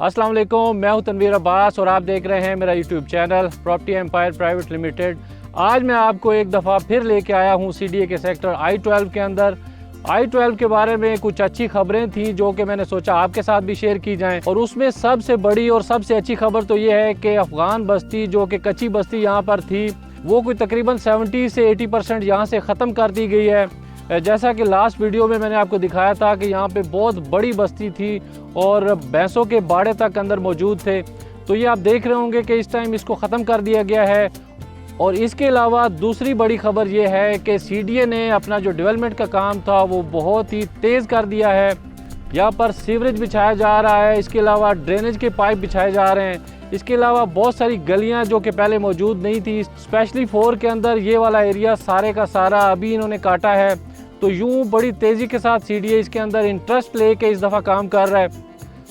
अस्सलाम वालेकुम, मैं हूं तनवीर अब्बास और आप देख रहे हैं मेरा YouTube channel Property Empire Private Limited. आज मैं आपको एक दफ़ा फिर लेके आया हूं सीडीए के सेक्टर I-12 के अंदर। I-12 के बारे में कुछ अच्छी खबरें थी जो कि मैंने सोचा आपके साथ भी शेयर की जाएं, और उसमें सबसे बड़ी और सबसे अच्छी खबर तो ये है कि अफ़गान बस्ती जो कि कच्ची बस्ती यहाँ पर थी वो कोई तकरीबन 70 से 80% यहाँ से ख़त्म कर दी गई है। जैसा कि लास्ट वीडियो में मैंने आपको दिखाया था कि यहाँ पे बहुत बड़ी बस्ती थी और भैंसों के बाड़े तक अंदर मौजूद थे, तो ये आप देख रहे होंगे कि इस टाइम इसको ख़त्म कर दिया गया है। और इसके अलावा दूसरी बड़ी खबर ये है कि सीडीए ने अपना जो डेवलपमेंट का काम था वो बहुत ही तेज़ कर दिया है। यहाँ पर सीवरेज बिछाया जा रहा है, इसके अलावा ड्रेनेज के पाइप बिछाए जा रहे हैं, इसके अलावा बहुत सारी गलियाँ जो कि पहले मौजूद नहीं थी, स्पेशली 4 के अंदर ये वाला एरिया सारे का सारा अभी इन्होंने काटा है। तो यूँ बड़ी तेज़ी के साथ सीडीए इसके अंदर इंटरेस्ट लेके इस दफ़ा काम कर रहा है।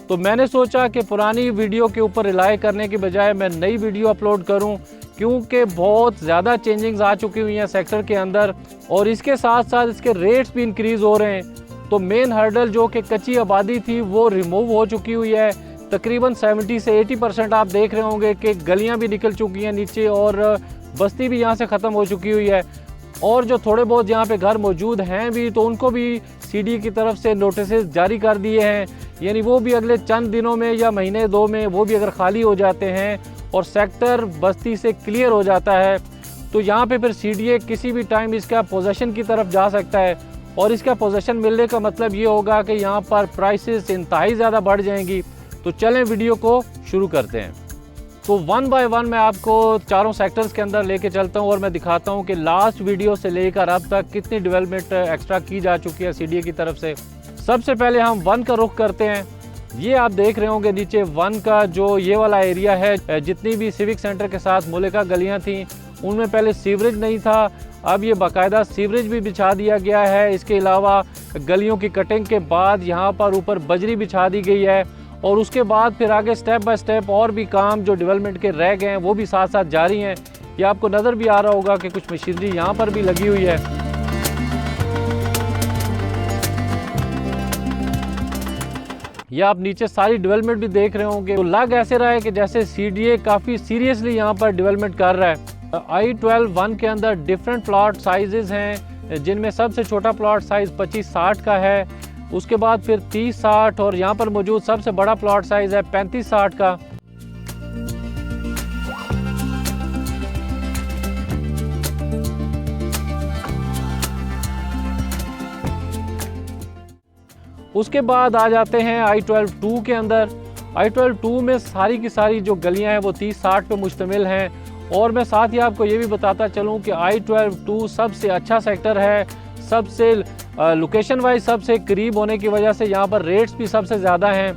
तो मैंने सोचा कि पुरानी वीडियो के ऊपर रिलाय करने के बजाय मैं नई वीडियो अपलोड करूं, क्योंकि बहुत ज़्यादा चेंजिंग्स आ चुकी हुई हैं सेक्टर के अंदर और इसके साथ साथ इसके रेट्स भी इंक्रीज़ हो रहे हैं। तो मेन हर्डल जो कि कच्ची आबादी थी वो रिमूव हो चुकी हुई है। तकरीबन 70 से 80% आप देख रहे होंगे कि गलियाँ भी निकल चुकी हैं नीचे और बस्ती भी यहाँ से ख़त्म हो चुकी हुई है। और जो थोड़े बहुत यहाँ पे घर मौजूद हैं भी तो उनको भी सीडीए की तरफ से नोटिस जारी कर दिए हैं, यानी वो भी अगले चंद दिनों में या महीने दो में वो भी अगर खाली हो जाते हैं और सेक्टर बस्ती से क्लियर हो जाता है तो यहाँ पे फिर सीडीए किसी भी टाइम इसका पोजेशन की तरफ जा सकता है। और इसका पोजेशन मिलने का मतलब ये होगा कि यहाँ पर प्राइसेस इंतहाई ज़्यादा बढ़ जाएंगी। तो चलें वीडियो को शुरू करते हैं। तो 1 बाय 1 मैं आपको चारों सेक्टर्स के अंदर लेके चलता हूँ और मैं दिखाता हूँ कि लास्ट वीडियो से लेकर अब तक कितनी डेवलपमेंट एक्स्ट्रा की जा चुकी है सीडीए की तरफ से। सबसे पहले हम 1 का रुख करते हैं। ये आप देख रहे होंगे नीचे 1 का जो ये वाला एरिया है, जितनी भी सिविक सेंटर के साथ मुल्का गलियाँ थी उनमें पहले सीवरेज नहीं था, अब ये बाकायदा सीवरेज भी बिछा दिया गया है। इसके अलावा गलियों की कटिंग के बाद यहाँ पर ऊपर बजरी बिछा दी गई है और उसके बाद फिर आगे स्टेप बाय स्टेप और भी काम जो डेवलपमेंट के रह गए हैं वो भी साथ साथ जारी हैं। ये आपको नज़र भी आ रहा होगा कि कुछ मशीनरी यहाँ पर भी लगी हुई है। ये आप नीचे सारी डेवलपमेंट भी देख रहे होंगे, तो लग ऐसे रहा है कि जैसे सीडीए काफ़ी सीरियसली यहाँ पर डेवलपमेंट कर रहा है। I-12 1 के अंदर डिफरेंट प्लॉट साइजेस हैं, जिनमें सबसे छोटा प्लॉट साइज़ 25-60 का है, उसके बाद फिर 30-60 और यहाँ पर मौजूद सबसे बड़ा प्लॉट साइज़ है 35-60 का। उसके बाद आ जाते हैं I-12 2 के अंदर। I-12 2 में सारी की सारी जो गलियाँ हैं वो 30-60 पे मुश्तमिल हैं। और मैं साथ ही आपको ये भी बताता चलूँ कि I-12 2 सबसे अच्छा सेक्टर है, सबसे लोकेशन वाइज सबसे करीब होने की वजह से यहाँ पर रेट्स भी सबसे ज़्यादा हैं।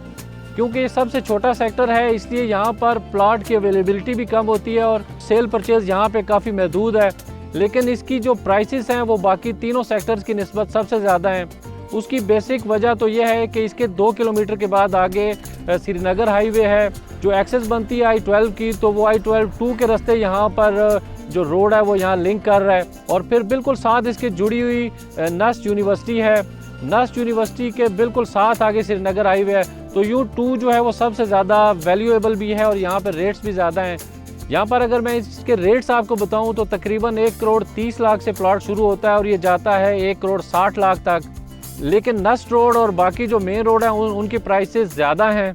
क्योंकि ये सबसे छोटा सेक्टर है इसलिए यहाँ पर प्लॉट की अवेलेबिलिटी भी कम होती है और सेल परचेज़ यहाँ पे काफ़ी महदूद है, लेकिन इसकी जो प्राइसेस हैं वो बाकी तीनों सेक्टर्स की निस्बत सबसे ज़्यादा हैं। उसकी बेसिक वजह तो यह है कि इसके 2 किलोमीटर के बाद आगे श्रीनगर हाईवे है, जो एक्सेस बनती है I-12 की, तो वो I-12 2 के रास्ते यहाँ पर जो रोड है वो यहाँ लिंक कर रहा है। और फिर बिल्कुल साथ इसके जुड़ी हुई नस्ट यूनिवर्सिटी है, नस्ट यूनिवर्सिटी के बिल्कुल साथ आगे श्रीनगर हाईवे है। तो U2 जो है वो सबसे ज़्यादा वैल्यूएबल भी है और यहाँ पर रेट्स भी ज़्यादा हैं। यहाँ पर अगर मैं इसके रेट्स आपको बताऊँ तो तकरीबन 1 करोड़ 30 लाख से प्लॉट शुरू होता है और ये जाता है 1 करोड़ 60 लाख तक। लेकिन नस्ट रोड और बाकी जो मेन रोड हैं उनकी प्राइसेस ज़्यादा हैं।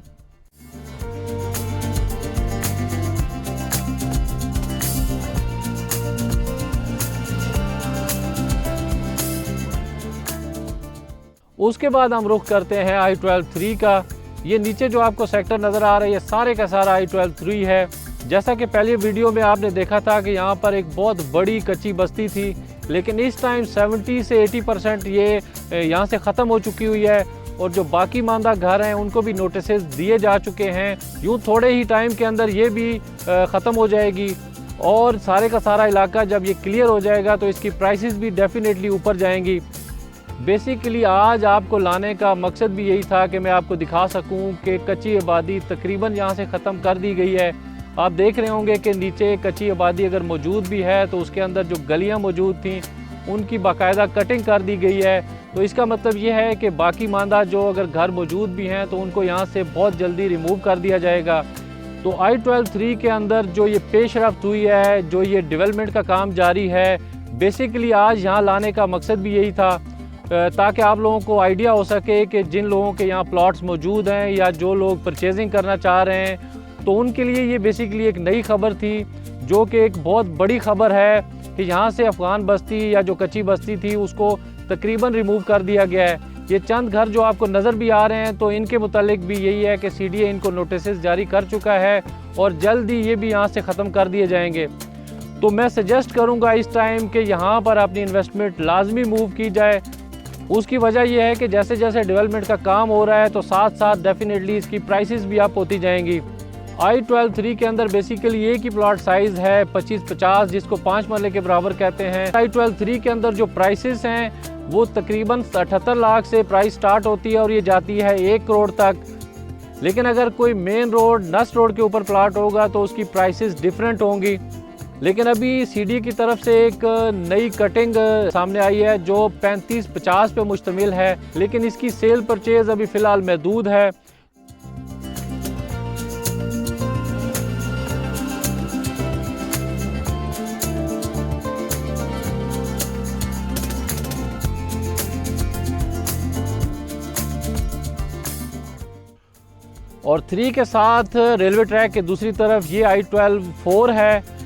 उसके बाद हम रुख करते हैं I-12 3 का। ये नीचे जो आपको सेक्टर नज़र आ रहा है ये सारे का सारा I-12 3 है। जैसा कि पहले वीडियो में आपने देखा था कि यहाँ पर एक बहुत बड़ी कच्ची बस्ती थी, लेकिन इस टाइम 70 से 80% ये यहाँ से ख़त्म हो चुकी हुई है और जो बाकी मांदा घर हैं उनको भी नोटिस दिए जा चुके हैं। यूँ थोड़े ही टाइम के अंदर ये भी ख़त्म हो जाएगी और सारे का सारा इलाका जब ये क्लियर हो जाएगा तो इसकी प्राइसेस भी डेफिनेटली ऊपर जाएंगी। बेसिकली आज आपको लाने का मकसद भी यही था कि मैं आपको दिखा सकूं कि कच्ची आबादी तकरीबन यहाँ से ख़त्म कर दी गई है। आप देख रहे होंगे कि नीचे कच्ची आबादी अगर मौजूद भी है तो उसके अंदर जो गलियाँ मौजूद थी उनकी बाकायदा कटिंग कर दी गई है तो इसका मतलब ये है कि बाकी मानदा जो अगर घर मौजूद भी हैं तो उनको यहाँ से बहुत जल्दी रिमूव कर दिया जाएगा। तो I-12-3 के अंदर जो ये पेशरफ्त हुई है, जो ये डेवलपमेंट का काम जारी है, बेसिकली आज यहाँ लाने का मकसद भी यही था ताकि आप लोगों को आइडिया हो सके कि जिन लोगों के यहाँ प्लॉट्स मौजूद हैं या जो लोग परचेजिंग करना चाह रहे हैं तो उनके लिए ये बेसिकली एक नई खबर थी, जो कि एक बहुत बड़ी खबर है कि यहाँ से अफ़गान बस्ती या जो कच्ची बस्ती थी उसको तकरीबन रिमूव कर दिया गया है। ये चंद घर जो आपको नज़र भी आ रहे हैं तो इनके मुतालिक भी यही है कि CDA इनको नोटिस जारी कर चुका है और जल्द ही ये भी यहाँ से ख़त्म कर दिए जाएंगे। तो मैं सजेस्ट करूँगा इस टाइम कि यहाँ पर अपनी इन्वेस्टमेंट लाजमी मूव की जाए। उसकी वजह यह है कि जैसे जैसे डेवलपमेंट का काम हो रहा है तो साथ साथ डेफिनेटली इसकी प्राइसेस भी अप होती जाएंगी। I-12-3 के अंदर बेसिकली एक ही प्लॉट साइज़ है 25-50, जिसको 5 मरले के बराबर कहते हैं। I-12-3 के अंदर जो प्राइसेस हैं वो तकरीबन 78 लाख से प्राइस स्टार्ट होती है और ये जाती है 1 करोड़ तक। लेकिन अगर कोई मेन रोड नस्ट रोड के ऊपर प्लॉट होगा तो उसकी प्राइसेस डिफरेंट होंगी। लेकिन अभी CDA की तरफ से एक नई कटिंग सामने आई है जो 35-50 पे मुश्तमिल है, लेकिन इसकी सेल परचेज अभी फ़िलहाल महदूद है। और 3 के साथ रेलवे ट्रैक के दूसरी तरफ ये I-12-4 है।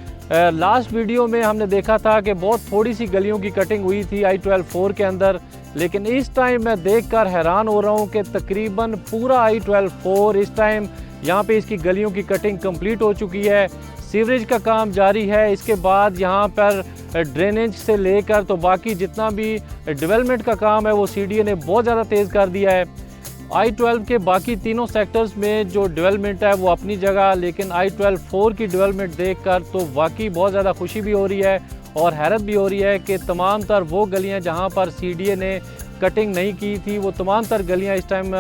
लास्ट वीडियो में हमने देखा था कि बहुत थोड़ी सी गलियों की कटिंग हुई थी I-12-4 के अंदर, लेकिन इस टाइम मैं देखकर हैरान हो रहा हूँ कि तकरीबन पूरा I-12-4 इस टाइम यहाँ पे इसकी गलियों की कटिंग कंप्लीट हो चुकी है। सीवरेज का काम जारी है। इसके बाद यहाँ पर ड्रेनेज से लेकर तो बाकी जितना भी डेवलपमेंट का काम है वो CDA ने बहुत ज़्यादा तेज़ कर दिया है। I-12 के बाकी तीनों सेक्टर्स में जो डेवलपमेंट है वो अपनी जगह, लेकिन I-12-4 की डेवलपमेंट देखकर तो वाकई बहुत ज़्यादा खुशी भी हो रही है और हैरत भी हो रही है कि तमाम तर वो गलियां जहां पर CDA ने कटिंग नहीं की थी वो तमाम तर गलियां इस टाइम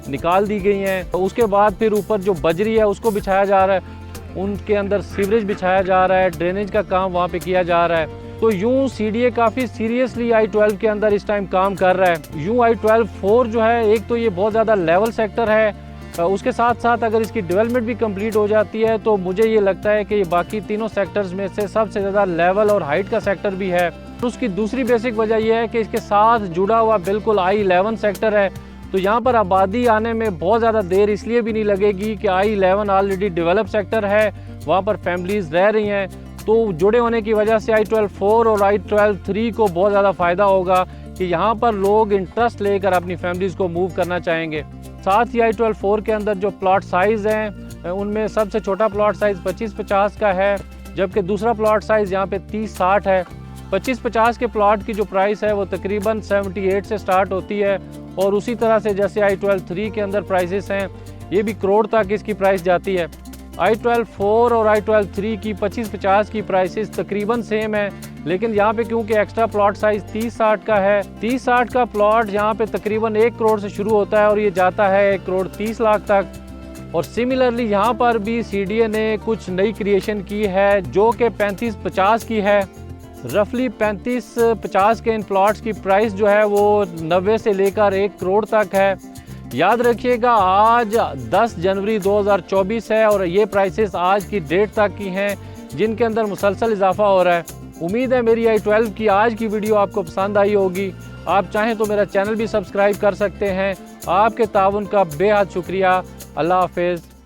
निकाल दी गई हैं। तो उसके बाद फिर ऊपर जो बजरी है उसको बिछाया जा रहा है, उनके अंदर सीवरेज बिछाया जा रहा है, ड्रेनेज का काम वहाँ पे किया जा रहा है। तो यूँ CDA काफ़ी सीरियसली I-12 के अंदर इस टाइम काम कर रहा है। यूँ I-12-4 जो है एक तो ये बहुत ज़्यादा लेवल सेक्टर है, उसके साथ साथ अगर इसकी डेवलपमेंट भी कंप्लीट हो जाती है तो मुझे ये लगता है कि ये बाकी तीनों सेक्टर्स में से सबसे ज़्यादा लेवल और हाइट का सेक्टर भी है। उसकी दूसरी बेसिक वजह यह है कि इसके साथ जुड़ा हुआ बिल्कुल I-11 सेक्टर है, तो यहाँ पर आबादी आने में बहुत ज़्यादा देर इसलिए भी नहीं लगेगी कि I-11 ऑलरेडी डेवलप सेक्टर है, वहाँ पर फैमिलीज़ रह रही हैं। तो जुड़े होने की वजह से I-12-4 और I-12-3 को बहुत ज़्यादा फ़ायदा होगा कि यहाँ पर लोग इंटरेस्ट लेकर अपनी फैमिलीज़ को मूव करना चाहेंगे। साथ ही I-12-4 के अंदर जो प्लॉट साइज़ हैं उनमें सबसे छोटा प्लॉट साइज़ 25-50 का है, जबकि दूसरा प्लॉट साइज़ यहाँ पे 30-60 है। 25-50 के प्लॉट की जो प्राइस है वो तकरीबन 78 से स्टार्ट होती है और उसी तरह से जैसे I-12-3 के अंदर प्राइसेस हैं ये भी करोड़ तक इसकी प्राइस जाती है। I-12-4 और I-12-3 की 25-50 की प्राइसेस तकरीबन सेम है, लेकिन यहाँ पे क्योंकि एक्स्ट्रा प्लॉट साइज़ 30-60 का है, 30-60 का प्लॉट यहाँ पे तकरीबन 1 करोड़ से शुरू होता है और ये जाता है 1 करोड़ 30 लाख तक। और सिमिलरली यहाँ पर भी CDA ने कुछ नई क्रिएशन की है जो कि 35-50 की है। रफली 35-50 के इन प्लॉट्स की प्राइस जो है वो 90 से लेकर 1 करोड़ तक है। याद रखिएगा आज 10 जनवरी 2024 है और ये प्राइसेस आज की डेट तक की हैं जिनके अंदर मुसलसल इजाफा हो रहा है। उम्मीद है मेरी I-12 की आज की वीडियो आपको पसंद आई होगी। आप चाहें तो मेरा चैनल भी सब्सक्राइब कर सकते हैं। आपके ताउन का बेहद शुक्रिया। अल्लाह हाफिज़।